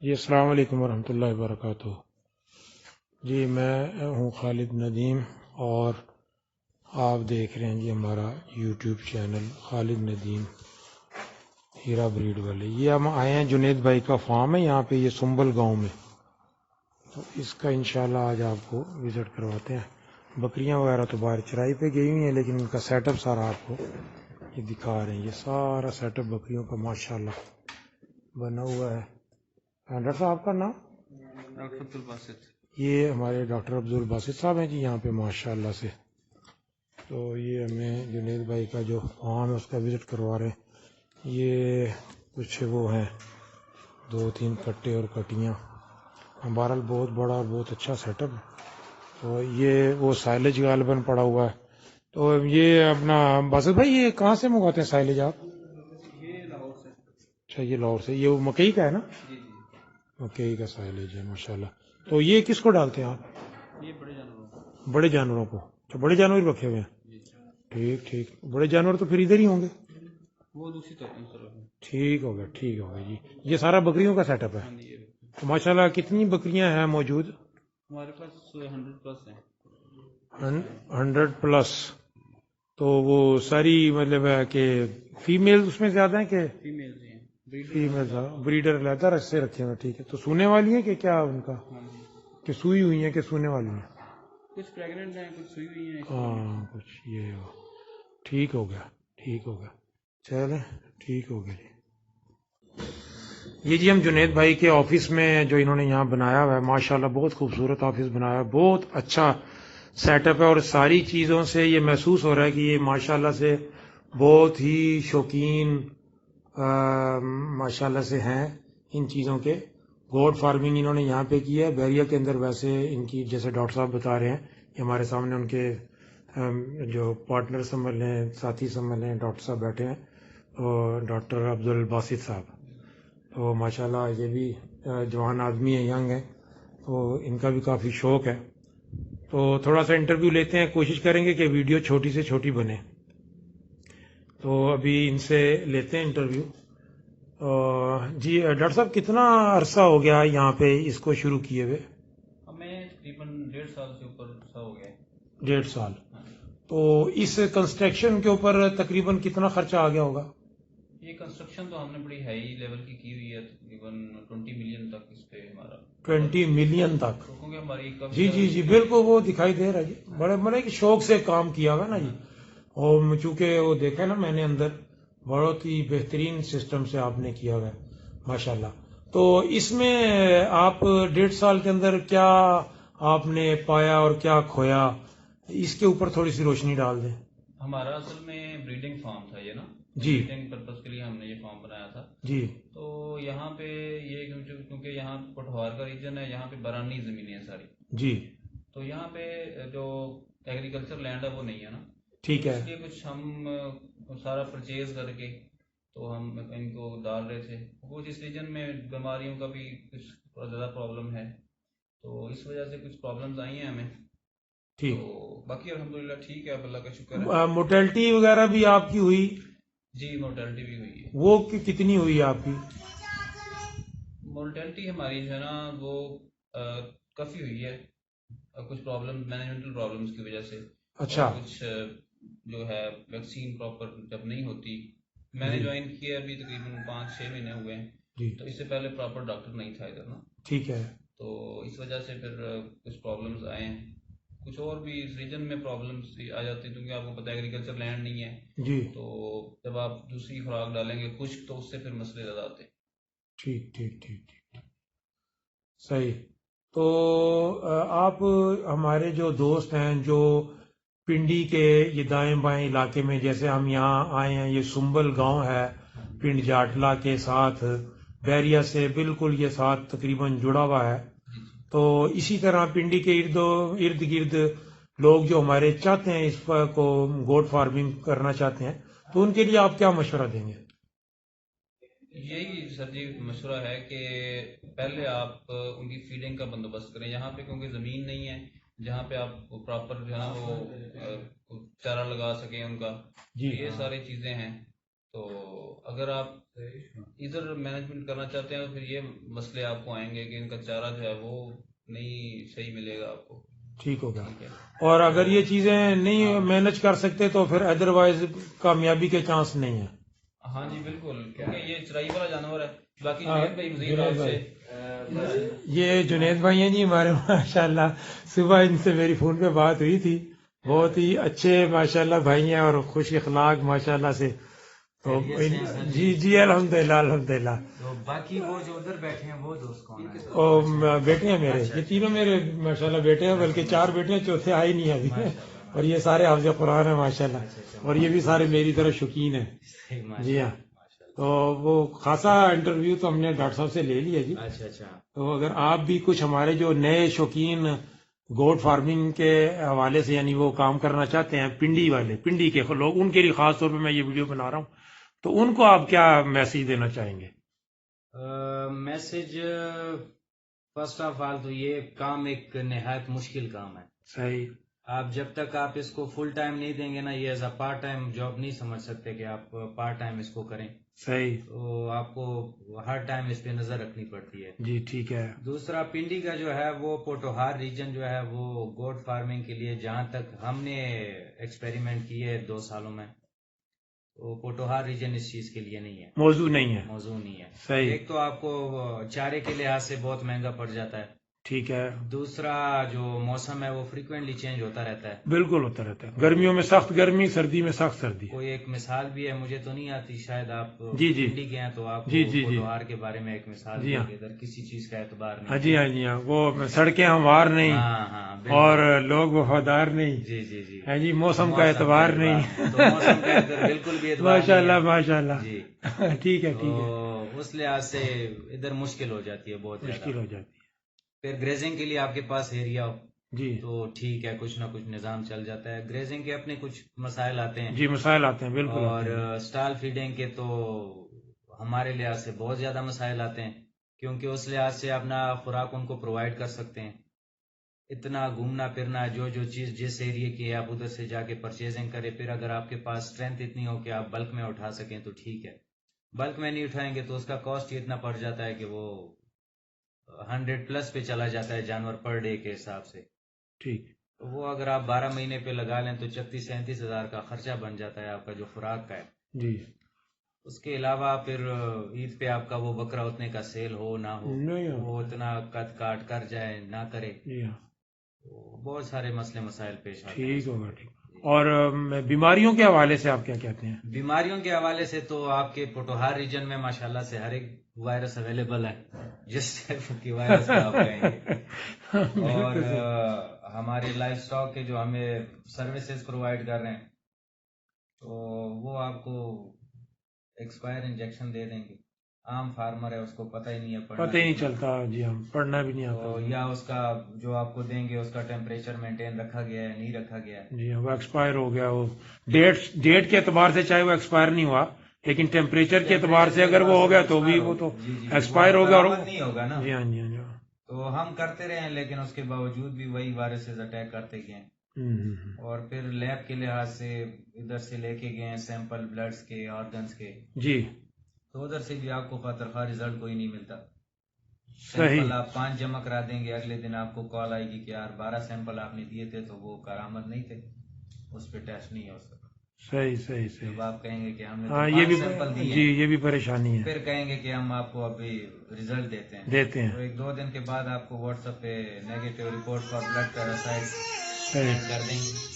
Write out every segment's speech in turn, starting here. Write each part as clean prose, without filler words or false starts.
جی السلام علیکم ورحمۃ اللہ وبرکاتہ۔ جی میں ہوں خالد ندیم اور آپ دیکھ رہے ہیں جی ہمارا یوٹیوب چینل خالد ندیم ہیرا بریڈ والے۔ یہ ہم آئے ہیں جنید بھائی کا فارم ہے یہاں پہ، یہ سنبل گاؤں میں، تو اس کا انشاءاللہ آج آپ کو وزٹ کرواتے ہیں۔ بکریاں وغیرہ تو باہر چرائی پہ گئی ہوئی ہیں، لیکن ان کا سیٹ اپ سارا آپ کو یہ دکھا رہے ہیں۔ یہ سارا سیٹ اپ بکریوں کا ماشاءاللہ بنا ہوا ہے۔ ڈاکٹر صاحب کا نام؟ ڈاکٹر عبدالباسط۔ یہ ہمارے ڈاکٹر عبدالباسط صاحب ہیں جی یہاں پہ ماشاءاللہ سے۔ تو یہ ہمیں جنید بھائی کا جو فارم ہے اس کا وزٹ کروا رہے ہیں۔ یہ کچھ وہ ہیں 2-3 کٹے اور کٹیاں، بہرحال بہت بڑا اور بہت اچھا سیٹ اپ ہے۔ تو یہ وہ سائلج غالباً پڑا ہوا ہے۔ تو یہ اپنا باسط بھائی یہ کہاں سے منگواتے ہیں سائلج آپ؟ یہ لاہور سے۔ اچھا یہ لاہور سے، یہ مکئی کا ہے نا؟ جی مکئی کا سائلج ہے ماشاءاللہ۔ تو یہ کس کو ڈالتے ہیں آپ؟ یہ بڑے جانوروں کو۔ بڑے جانوروں کو؟ اچھا بڑے جانور رکھے ہوئے ہیں، جی ٹھیک ٹھیک۔ بڑے جانور تو پھر ادھر ہی ہوں گے؟ وہ دوسری طرف ہے۔ ٹھیک ہو گیا ٹھیک ہو گیا جی۔ یہ سارا بکریوں کا سیٹ اپ ہے؟ ہاں جی۔ تو ماشاءاللہ کتنی بکریاں ہیں موجود؟ ہمارے پاس 100+ ہیں۔ 100+۔ تو وہ ساری مطلب ہے کہ فیمیل اس میں زیادہ ہیں کہ فیمیل ہیں؟ فیمیل بریڈر علیحدہ سے رکھے ہوئے؟ ٹھیک ہے۔ تو سونے والی ہیں کہ کیا ان کا؟ ہاں جی، کہ سوئی ہوئی ہیں کہ سونے والی ہیں؟ کچھ پریگننٹ ہیں، کچھ سوئی ہوئی ہیں۔ ہاں کچھ یہ ہو۔ ٹھیک ہو گیا ٹھیک ہو گیا، چلیں ٹھیک ہو گیا جی۔ یہ جی ہم جنید بھائی کے آفس میں جو انہوں نے یہاں بنایا ہوا ہے ماشاءاللہ بہت خوبصورت آفس بنایا ہے، بہت اچھا سیٹ اپ ہے، اور ساری چیزوں سے یہ محسوس ہو رہا ہے کہ یہ ماشاءاللہ سے بہت ہی شوقین ماشاءاللہ سے ہیں ان چیزوں کے۔ گوڈ فارمنگ انہوں نے یہاں پہ کی ہے بیریا کے اندر۔ ویسے ان کی جیسے ڈاکٹر صاحب بتا رہے ہیں، یہ ہمارے سامنے ان کے جو پارٹنر سمجھ لیں، ساتھی سمجھ لیں، ڈاکٹر صاحب بیٹھے ہیں، اور ڈاکٹر عبدالباسط صاحب۔ تو ماشاءاللہ یہ بھی جوان آدمی ہیں، ینگ ہیں، تو ان کا بھی کافی شوق ہے۔ تو تھوڑا سا انٹرویو لیتے ہیں، کوشش کریں گے کہ ویڈیو چھوٹی سے چھوٹی بنے۔ تو ابھی ان سے لیتے ہیں انٹرویو۔ جی ڈاکٹر صاحب کتنا عرصہ ہو گیا یہاں پہ اس کو شروع کیے ہوئے؟ ہمیں تقریباً 1.5 سال سے اوپر عرصہ ہو گیا ہے۔ 1.5 سال۔ تو اس کنسٹرکشن کے اوپر تقریباً کتنا خرچہ آ گیا ہوگا؟ یہ کنسٹرکشن تو ہم نے بڑی ہائی لیول کی ہوئی ہے، تقریباً 20 ملین تک اس پہ ہمارا۔ 20 ملین تک؟ کیونکہ ہماری جی جی جی بالکل وہ دکھائی دے رہا ہے جی، بڑے بڑے شوق سے کام کیا ہوا نا جی۔ اور چونکہ وہ دیکھا نا میں نے اندر، بہت ہی بہترین سسٹم سے آپ نے کیا ہوا ہے ماشاءاللہ۔ تو اس میں آپ 1.5 سال کے اندر کیا آپ نے پایا اور کیا کھویا، اس کے اوپر تھوڑی سی روشنی ڈال دیں۔ ہمارا اصل میں بریڈنگ فارم تھا یہ نا جی، بریڈنگ پرپز کے لیے ہم نے یہ فارم بنایا تھا جی تو یہاں پہ یہ کیونکہ یہاں پٹھوار کا ریجن ہے، یہاں پہ برانی زمینیں ہیں ساری، جی تو یہاں پہ جو ایگریکلچر لینڈ ہے وہ نہیں ہے نا، ٹھیک ہے۔ اس لیے کچھ ہم سارا پرچیز کر کے تو ہم ان کو ڈال رہے تھے۔ کچھ اس ریجن میں بیماریوں کا بھی کچھ زیادہ پرابلم ہے، تو اس وجہ سے کچھ پرابلمز آئی ہیں ہمیں، ٹھیک۔ تو باقی الحمدللہ ٹھیک ہے، اب اللہ کا شکر ہے۔ موٹیلٹی وغیرہ بھی آپ کی ہوئی؟ جی مورٹیلٹی بھی ہوئی ہے۔ وہ کتنی ہوئی آپ کی؟ مورٹیلٹی ہماری جو ہے نا وہ کافی ہوئی ہے، کچھ پرابلم مینجمنٹل پرابلمس کی وجہ سے۔ اچھا۔ کچھ جو ہے ویکسین پراپر جب نہیں ہوتی، میں نے جوائن کیا ابھی تقریباً 5-6 مہینے ہوئے ہیں، جی تو اس سے پہلے پراپر ڈاکٹر نہیں تھا ادھر نا، ٹھیک ہے۔ تو اس وجہ سے پھر کچھ پرابلمز آئے ہیں۔ کچھ اور بھی اس ریجن میں پرابلمس آ جاتی ہیں، کیونکہ آپ کو پتہ ہے ایگریکلچر لینڈ نہیں ہے، جی تو جب آپ دوسری خوراک ڈالیں گے خشک تو اس سے پھر مسئلے زیادہ آتے ہیں۔ ٹھیک ٹھیک ٹھیک ٹھیک صحیح۔ تو آپ ہمارے جو دوست ہیں جو پنڈی کے یہ دائیں بائیں علاقے میں، جیسے ہم یہاں آئے ہیں، یہ سنبل گاؤں ہے پنڈ جاٹلا کے ساتھ، بیریا سے بالکل یہ ساتھ تقریباً جڑا ہوا ہے، تو اسی طرح پنڈی کے ارد گرد لوگ جو ہمارے چاہتے ہیں اس کو گوٹ فارمنگ کرنا چاہتے ہیں، تو ان کے لیے آپ کیا مشورہ دیں گے؟ یہی سر جی مشورہ ہے کہ پہلے آپ ان کی فیڈنگ کا بندوبست کریں یہاں پہ، کیونکہ زمین نہیں ہے جہاں پہ آپ پراپر جو ہے نا وہ چارہ لگا سکیں ان کا، جی یہ ساری چیزیں ہیں۔ تو اگر آپ ادھر مینجمنٹ کرنا چاہتے ہیں تو پھر یہ مسئلے آپ کو آئیں گے کہ ان کا چارہ جو ہے وہ نہیں صحیح ملے گا آپ کو. ٹھیک ہوگا. ٹھیک ہے. اور اگر یہ چیزیں نہیں مینج کر سکتے تو پھر ادروائز کامیابی کے چانس نہیں ہیں. ہاں جی بالکل، کیونکہ یہ چرائی والا جانور ہے. باقی جنید بھائی مزید آپ سے یہ جنید بھائی ہیں جی ہمارے، ماشاءاللہ صبح ان سے میری فون پہ بات ہوئی تھی. بہت ہی اچھے ماشاءاللہ بھائی ہیں اور خوش اخلاق ماشاءاللہ سے. تو جی جی الحمدللہ الحمدللہ. تو باقی وہ جو ادھر بیٹھے ہیں وہ دوست کون ہیں؟ اور بیٹے ہیں میرے، یہ تینوں میرے ماشاءاللہ بیٹے ہیں، بلکہ 4 بیٹے ہیں، چوتھے آئے نہیں ابھی. اور یہ سارے حافظ قرآن ہیں ماشاءاللہ، اور یہ بھی سارے میری طرح شوقین ہیں. جی ہاں. تو وہ خاصا انٹرویو تو ہم نے ڈاکٹر صاحب سے لے لیا جی. اچھا. تو اگر آپ بھی کچھ ہمارے جو نئے شوقین گوٹ فارمنگ کے حوالے سے یعنی وہ کام کرنا چاہتے ہیں، پنڈی والے، پنڈی کے لوگ، ان کے لیے خاص طور پہ میں یہ ویڈیو بنا رہا ہوں، تو ان کو آپ کیا میسج دینا چاہیں گے؟ میسج فرسٹ آف آل تو یہ کام ایک نہایت مشکل کام ہے. صحیح. آپ جب تک آپ اس کو فل ٹائم نہیں دیں گے نا، یہ as a part time job نہیں سمجھ سکتے کہ آپ پارٹ ٹائم اس کو کریں. صحیح. تو آپ کو ہر ٹائم اس پہ نظر رکھنی پڑتی ہے. جی ٹھیک ہے. دوسرا، پنڈی کا جو ہے وہ پوٹوہار ریجن جو ہے وہ گوٹ فارمنگ کے لیے جہاں تک ہم نے ایکسپیریمنٹ کیے 2 سالوں میں، تو پوٹوہار ریجن اس چیز کے لیے نہیں ہے، موضوع نہیں ہے. موضوع نہیں ہے. صحیح. ایک تو آپ کو چارے کے لحاظ سے بہت مہنگا پڑ جاتا ہے. ٹھیک ہے. دوسرا جو موسم ہے وہ فریکوینٹلی چینج ہوتا رہتا ہے. بالکل ہوتا رہتا ہے، گرمیوں میں سخت گرمی، سردی میں سخت سردی. کوئی ایک مثال بھی ہے، مجھے تو نہیں آتی، شاید آپ جی جی پنڈی کے ہیں تو آپ جی جی پوٹوہار کے بارے میں ایک مثال جی ہاں. ادھر کسی چیز کا اعتبار نہیں. ہاں جی ہاں جی ہاں، وہ سڑکیں ہموار نہیں، ہاں اور لوگ وفادار نہیں. جی جی جی. ہاں جی، موسم کا اعتبار نہیں. تو موسم کا ادھر بالکل بھی اعتبار ماشاء اللہ نہیں ہے. ماشاء اللہ. جی ٹھیک ہے ٹھیک ہے. تو اس لحاظ سے ادھر مشکل ہو جاتی ہے، بہت مشکل ہو جاتی پھر گریزنگ کے لیے آپ کے پاس ایریا ہو ہے. جی تو ٹھیک ہے، کچھ نہ کچھ نظام چل جاتا ہے. گریزنگ کے اپنے کچھ مسائل آتے ہیں. جی مسائل آتے ہیں بالکل. اور اسٹال فیڈنگ کے تو ہمارے لحاظ سے بہت زیادہ مسائل آتے ہیں، کیونکہ اس لحاظ سے اپنا خوراک ان کو پرووائڈ کر سکتے ہیں. اتنا گھومنا پھرنا، جو چیز جس ایریے کی ہے آپ ادھر سے جا کے پرچیزنگ کرے. پھر اگر آپ کے پاس اسٹرینتھ اتنی ہو کہ آپ بلک میں اٹھا سکیں تو ٹھیک ہے. بلک میں نہیں اٹھائیں گے تو اس کا کاسٹ ہی اتنا پڑ جاتا ہے کہ وہ 100+ پہ چلا جاتا ہے جانور پر ڈے کے حساب سے. ٹھیک. وہ اگر آپ 12 مہینے پہ لگا لیں تو 36-37 ہزار کا خرچہ بن جاتا ہے آپ کا جو خوراک کا ہے. جی. اس کے علاوہ پھر عید پہ آپ کا وہ بکرا اتنے کا سیل ہو نہ ہو، وہ اتنا قد کاٹ کر جائے نہ کرے. جی ہاں. بہت سارے مسئلے مسائل پیش آتے ہیں. ٹھیک ہوگا. ٹھیک. اور بیماریوں کے حوالے سے آپ کیا کہتے ہیں؟ بیماریوں کے حوالے سے تو آپ کے پوٹوہار ریجن میں ماشاءاللہ سے ہر ایک وائرس اویلیبل ہے، جس ٹائپ کی وائرس کو آپ کہیں گے. اور ہمارے لائف سٹاک کے جو ہمیں سروسز پرووائڈ کر رہے ہیں تو وہ آپ کو ایکسپائر انجیکشن دے دیں گے. عام فارمر ہے، اس کو پتہ ہی نہیں ہے، پتہ ہی نہیں چلتا. جی ہم پڑھنا بھی نہیں آتا. یا اس کا جو آپ کو دیں گے اس کا ٹیمپریچر مینٹین رکھا گیا ہے نہیں رکھا گیا ہے. جی وہ ایکسپائر ہو گیا. وہ ڈیٹ کے اعتبار سے چاہے وہ ایکسپائر نہیں ہوا، لیکن ٹیمپریچر کے اعتبار سے اگر وہ ہو گیا تو بھی وہ تو ایکسپائر ہو گیا. اور نہیں ہوگا نا. جی ہاں جی ہاں. تو ہم کرتے رہے ہیں لیکن اس کے باوجود بھی وہی وائرسز اٹیک کرتے گئے. اور پھر لیب کے لحاظ سے ادھر سے لے کے گئے سیمپل بلڈز کے، آرگنز کے. جی. تو ادھر سے بھی آپ کو خاطر خواہ ریزلٹ کوئی نہیں ملتا. صحیح. سیمپل آپ 5 جمع کرا دیں گے، اگلے دن آپ کو کال آئے گی کہ یار 12 سیمپل آپ نے دیے تھے تو وہ کارآمد نہیں تھے، اس پہ ٹیسٹ نہیں ہو سکتا. صحیح صحیح صحیح. جب آپ کہیں گے کہ ہم نے ہاں یہ بھی سیمپل دیے، جی یہ بھی پریشانی ہے. پھر کہیں گے کہ ہم آپ کو ابھی ریزلٹ دیتے ہیں. تو 1-2 دن کے بعد آپ کو واٹس ایپ پہ negative report for blood parasite send کر دیں گے.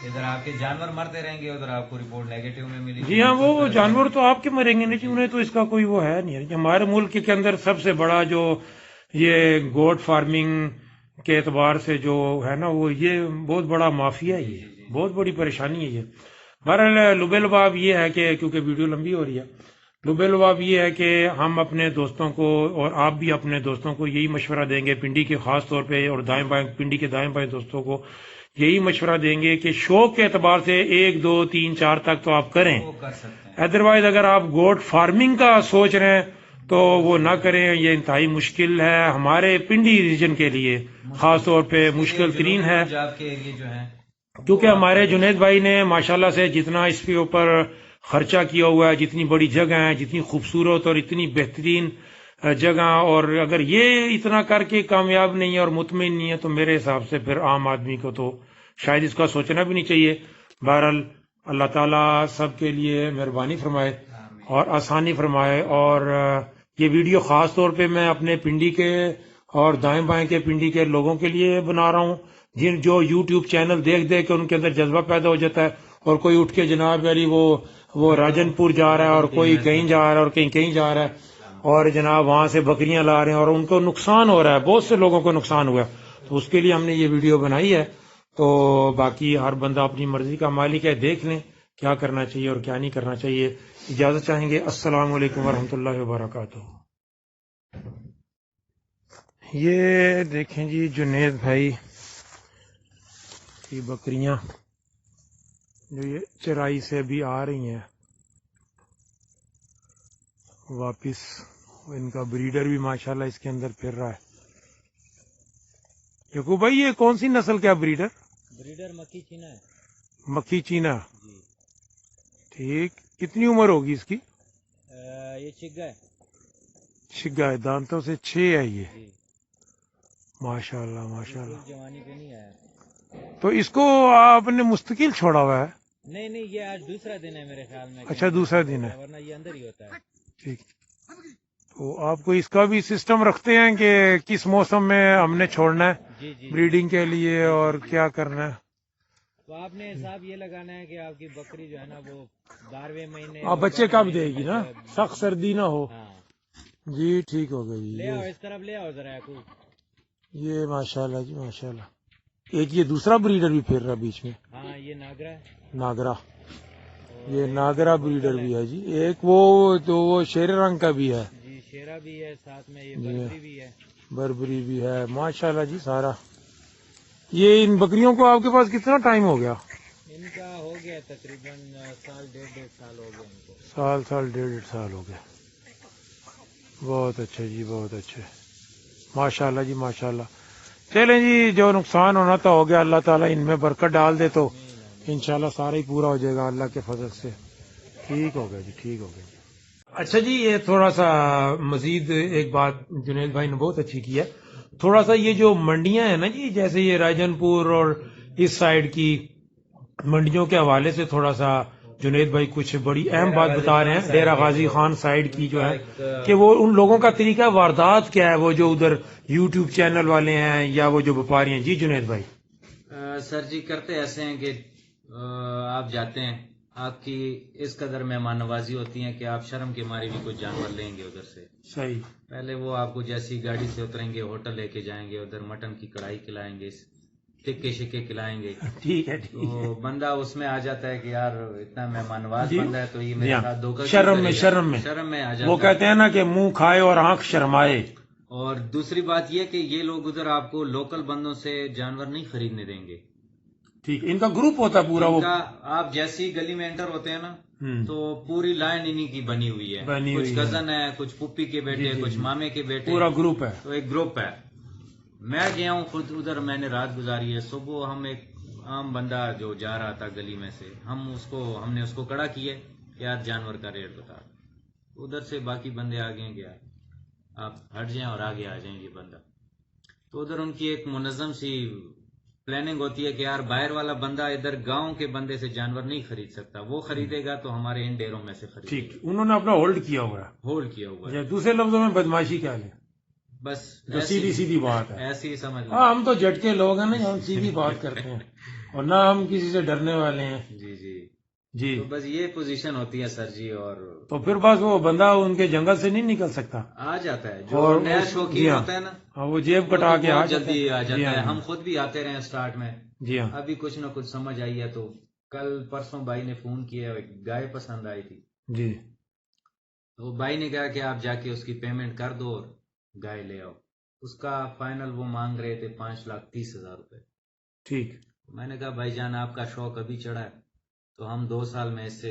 ادھر آپ کے جانور مرتے رہیں گے، ادھر آپ کو رپورٹ نیگیٹو میں ملے گی. جی ہاں وہ جانور تو آپ کے مریں گے نہیں، انہیں تو اس کا کوئی وہ ہے نہیں. ہمارے ملک کے اندر سب سے بڑا جو یہ گوٹ فارمنگ کے اعتبار سے جو ہے نا، وہ یہ بہت بڑا مافیا ہے، یہ بہت بڑی پریشانی ہے. یہ بہرحال لب لباب یہ ہے کہ کیونکہ ویڈیو لمبی ہو رہی ہے، لب لباب یہ ہے کہ ہم اپنے دوستوں کو اور آپ بھی اپنے دوستوں کو یہی مشورہ دیں گے، پنڈی کے خاص طور پہ اور دائیں بائیں پنڈی کے دائیں بائیں دوستوں کو یہی مشورہ دیں گے کہ شوق کے اعتبار سے 1 2 3 4 تک تو آپ کریں. ادروائز اگر آپ گوٹ فارمنگ کا سوچ رہے ہیں تو وہ نہ کریں. یہ انتہائی مشکل ہے ہمارے پنڈی ریجن کے لیے، خاص طور پہ مشکل ترین ہے، کیونکہ ہمارے جنید بھائی نے ماشاءاللہ سے جتنا اس کے اوپر خرچہ کیا ہوا ہے، جتنی بڑی جگہ ہے، جتنی خوبصورت اور اتنی بہترین جگہ، اور اگر یہ اتنا کر کے کامیاب نہیں ہے اور مطمئن نہیں ہے تو میرے حساب سے پھر عام آدمی کو تو شاید اس کا سوچنا بھی نہیں چاہیے۔ بہرحال اللہ تعالیٰ سب کے لیے مہربانی فرمائے اور آسانی فرمائے۔ اور یہ ویڈیو خاص طور پہ میں اپنے پنڈی کے اور دائیں بائیں کے پنڈی کے لوگوں کے لیے بنا رہا ہوں، جو یوٹیوب چینل دیکھ کے ان کے اندر جذبہ پیدا ہو جاتا ہے، اور کوئی اٹھ کے جناب علی وہ راجن پور جا رہا ہے اور کوئی کہیں جا رہا ہے اور کہیں جا رہا ہے اور جناب وہاں سے بکریاں لا رہے ہیں اور ان کو نقصان ہو رہا ہے، بہت سے لوگوں کو نقصان ہوا ہے، تو اس کے لیے ہم نے یہ ویڈیو بنائی ہے۔ تو باقی ہر بندہ اپنی مرضی کا مالک ہے، دیکھ لیں کیا کرنا چاہیے اور کیا نہیں کرنا چاہیے۔ اجازت چاہیں گے، السلام علیکم ورحمۃ اللہ وبرکاتہ۔ یہ دیکھیں جی جنید بھائی کی بکریاں جو یہ چرائی سے ابھی آ رہی ہیں واپس، ان کا بریڈر بھی ماشاءاللہ اس کے اندر پھر رہا ہے۔ یعقوب بھائی یہ کون سی نسل کا بریڈر؟ بریڈر مکی چینا ہے۔ مکی چینا، جی ٹھیک۔ کتنی عمر ہوگی اس کی؟ یہ چگا ہے، شگا ہے، دانتوں سے 6 ہے یہ، جی ماشاءاللہ ماشاءاللہ۔ جوانی پہ نہیں آیا۔ تو اس کو آپ نے مستقل چھوڑا ہوا ہے؟ نہیں یہ آج دوسرا دن ہے میرے خیال میں۔ اچھا دوسرا دن ہے، ورنہ یہ اندر ہی ہوتا ہے۔ ٹھیک۔ تو آپ کو اس کا بھی سسٹم رکھتے ہیں کہ کس موسم میں ہم نے چھوڑنا ہے جی جی بریڈنگ کے لیے اور کیا کرنا ہے؟ تو آپ نے حساب یہ لگانا ہے کہ آپ کی بکری جو ہے نا وہ 12ویں مہینے آپ بچے کب دے گی نا، سخت سردی نہ ہو۔ ہاں جی ٹھیک ہو گیا جی۔ لے آؤ اس طرف، لے آؤ ذرا کو۔ یہ ماشاءاللہ جی ماشاءاللہ۔ ایک یہ دوسرا بریڈر بھی پھر رہا بیچ میں، ہاں یہ ناگرا ہے، ناگرا، یہ ناگرا بریڈر بھی ہے جی۔ ایک وہ تو وہ شیر رنگ کا بھی ہے جی شیرا بھی ہے ساتھ میں، یہ بربری بھی ہے، بربری بھی ہے، ماشاءاللہ جی سارا۔ یہ ان بکریوں کو آپ کے پاس کتنا ٹائم ہو گیا؟ ان کا ہو گیا تقریباً سال 1.5 سال ہو گیا ان کو۔ سال 1.5 سال ہو گیا۔ بہت اچھا جی بہت اچھا، ماشاءاللہ جی ماشاءاللہ۔ چلیں جی جو نقصان ہونا تھا ہو گیا، اللہ تعالیٰ ان میں برکت ڈال دے تو انشاءاللہ سارا ہی پورا ہو جائے گا اللہ کے فضل سے۔ ٹھیک ہو گیا جی ٹھیک ہو گیا جی۔ اچھا جی یہ تھوڑا سا مزید ایک بات جنید بھائی نے بہت اچھی کی ہے، تھوڑا سا یہ جو منڈیاں ہیں نا جی، جیسے یہ راجن پور اور اس سائڈ کی منڈیوں کے حوالے سے تھوڑا سا جنید بھائی کچھ بڑی اہم بات بتا رہے ہیں، ڈیرہ غازی خان سائڈ کی جو ہے، کہ وہ ان لوگوں کا طریقہ واردات کیا ہے، وہ جو ادھر یوٹیوب چینل والے ہیں یا وہ جو وپاری ہیں۔ جی جنید بھائی۔ سر جی کرتے ایسے ہیں کہ آپ جاتے ہیں، آپ کی اس قدر مہمان نوازی ہوتی ہے کہ آپ شرم کے مارے بھی کوئی جانور لیں گے ادھر سے۔ صحیح۔ پہلے وہ آپ کو جیسی گاڑی سے اتریں گے ہوٹل لے کے جائیں گے، ادھر مٹن کی کڑھائی کھلائیں گے، ٹکے شکے کھلائیں گے، ٹھیک ہے ٹھیک ہے۔ تو بندہ اس میں آ جاتا ہے کہ یار اتنا مہمان نواز بندہ ہے تو یہ جی میرے ہاں، ساتھ دھوکہ شرم میں شرم میں آ جاتا وہ ہے۔ کہتے ہیں نا کہ منہ کھائے اور آنکھ شرمائے۔ اور دوسری بات یہ کہ یہ لوگ ادھر آپ کو لوکل بندوں سے جانور نہیں خریدنے دیں گے۔ ٹھیک، ان کا گروپ ہوتا ہے پورا، وہ آپ جیسی گلی میں انٹر ہوتے ہیں نا تو پوری لائن انہی کی بنی ہوئی ہے، کچھ کزن ہے، کچھ پھپھی کے بیٹے، کچھ مامے کے بیٹے، پورا گروپ ہے، تو ایک گروپ ہے۔ میں گیا ہوں خود ادھر، میں نے رات گزاری ہے۔ صبح ہم ایک عام بندہ جو جا رہا تھا گلی میں سے، ہم نے اس کو کڑا کیا کہ یار جانور کا ریٹ بتا۔ ادھر سے باقی بندے آگے گیا، آپ ہٹ جائیں اور آگے آ جائیں گے بندہ۔ تو ادھر ان کی ایک منظم سی پلاننگ ہوتی ہے کہ یار باہر والا بندہ ادھر گاؤں کے بندے سے جانور نہیں خرید سکتا، وہ خریدے گا تو ہمارے ان ڈیروں میں سے خریدے ٹھیک، گا۔ انہوں نے اپنا ہولڈ کیا ہوا ہے، ہولڈ کیا ہوا ہے، دوسرے لفظوں میں بدماشی کیا لیں، بس جو سیدھی بات ہے۔ ایسی ہی سمجھ لیں۔ ہاں ہم تو جھٹکے لوگ ہیں نا، ہم سیدھی بات کرتے ہیں اور نہ ہم کسی سے ڈرنے والے ہیں۔ جی جی جی تو بس یہ پوزیشن ہوتی ہے سر جی، اور تو پھر بس وہ بندہ ان کے جنگل سے نہیں نکل سکتا، آ جاتا ہے جو اور نیا شوقین ہوتا ہے نا، ہاں وہ جیب کٹا کے بہت جلدی آ جاتا ہے۔ ہم خود بھی آتے رہے سٹارٹ میں، جی ہاں ابھی کچھ نہ کچھ سمجھ آئی ہے۔ تو کل پرسوں بھائی نے فون کیا، ایک گائے پسند آئی تھی، جی تو بھائی نے کہا کہ آپ جا کے اس کی پیمنٹ کر دو اور گائے لے آؤ۔ اس کا فائنل وہ مانگ رہے تھے 5,30,000 روپے۔ ٹھیک، میں نے کہا بھائی جان آپ کا شوق ابھی چڑھا ہے، تو ہم 2 سال میں اس سے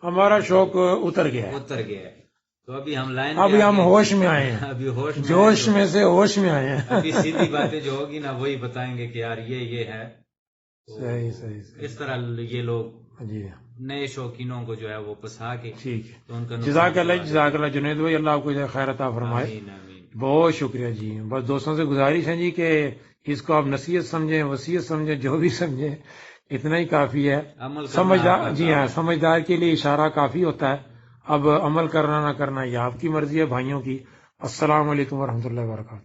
ہمارا شوق اتر گیا ہے، اتر گیا ہے، تو ابھی ہم لائن ابھی ہم ہوش میں آئے ہیں، ابھی ہوش میں جوش میں سے ہوش میں آئے ہیں۔ ابھی سیدھی باتیں جو ہوگی نا وہی بتائیں گے کہ یار یہ ہے، تو صحیح صحیح صحیح، اس طرح یہ لوگ جی نئے شوقینوں کو جو ہے وہ پسا کے ٹھیک ہے، تو ان کا جزاک اللہ جزاک اللہ جنید بھائی، اللہ آپ کو خیر عطا فرمائے. آمین آمین. بہت شکریہ جی. بس دوستوں سے گزارش ہے جی کہ اس کو آپ نصیحت سمجھیں، وصیت سمجھیں، جو بھی سمجھیں اتنا ہی کافی ہے. عمل کرنا سمجھدار آپ کا جی کام ہاں، ہے. سمجھدار کے لیے اشارہ کافی ہوتا ہے. اب عمل کرنا نہ کرنا یہ آپ کی مرضی ہے بھائیوں کی. السلام علیکم ورحمۃ اللہ وبرکاتہ.